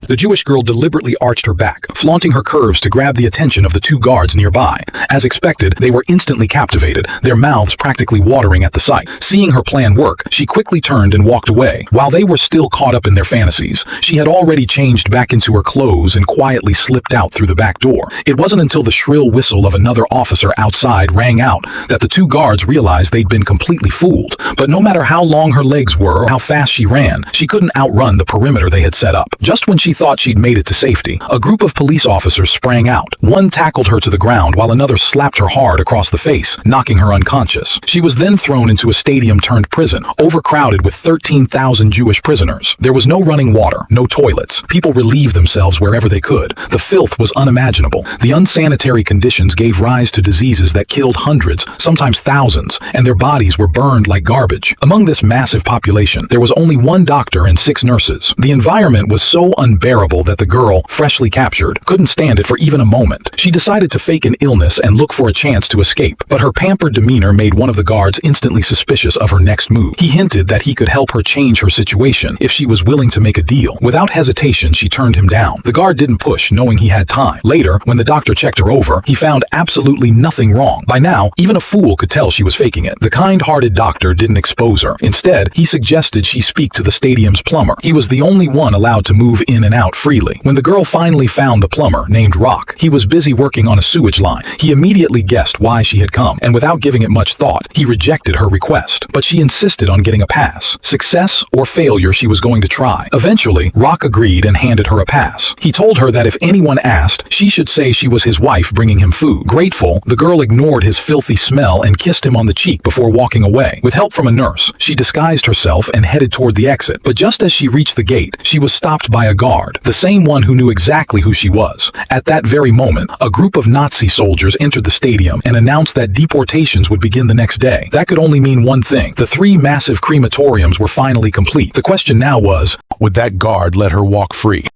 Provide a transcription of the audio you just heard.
The Jewish girl deliberately arched her back, flaunting her curves to grab the attention of the two guards nearby. As expected, they were instantly captivated, their mouths practically watering at the sight. Seeing her plan work, she quickly turned and walked away. While they were still caught up in their fantasies, she had already changed back into her clothes and quietly slipped out through the back door. It wasn't until the shrill whistle of another officer outside rang out that the two guards realized they'd been completely fooled. But no matter how long her legs were or how fast she ran, she couldn't outrun the perimeter they had set up. Just when she thought she'd made it to safety, a group of police officers sprang out. One tackled her to the ground while another slapped her hard across the face, knocking her unconscious. She was then thrown into a stadium-turned-prison, overcrowded with 13,000 Jewish prisoners. There was no running water, no toilets. People relieved themselves wherever they could. The filth was unimaginable. The unsanitary conditions gave rise to diseases that killed hundreds, sometimes thousands, and their bodies were burned like garbage. Among this massive population, there was only one doctor and 6 nurses. The environment was so unbearable that the girl, freshly captured, couldn't stand it for even a moment. She decided to fake an illness and look for a chance to escape, but her pampered demeanor made one of the guards instantly suspicious of her next move. He hinted that he could help her change her situation if she was willing to make a deal. Without hesitation, she turned him down. The guard didn't push, knowing he had time. Later, when the doctor checked her over, he found absolutely nothing wrong. By now, even a fool could tell she was faking it. The kind-hearted doctor didn't expose her. Instead, he suggested she speak to the stadium's plumber. He was the only one allowed to move in and out freely. When the girl finally found the plumber, named Rock, he was busy working on a sewage line. He immediately guessed why she had come, and without giving it much thought, he rejected her request. But she insisted on getting a pass. Success or failure, she was going to try. Eventually, Rock agreed and handed her a pass. He told her that if anyone asked, she should say she was his wife bringing him food. Grateful, the girl ignored his filthy smell and kissed him on the cheek before walking away. With help from a nurse, she disguised herself and headed toward the exit. But just as she reached the gate, she was stopped by a guard, the same one who knew exactly who she was. At that very moment, a group of Nazi soldiers entered the stadium and announced that deportations would begin the next day. That could only mean one thing. The 3 massive crematoriums were finally complete. The question now was, would that guard let her walk free?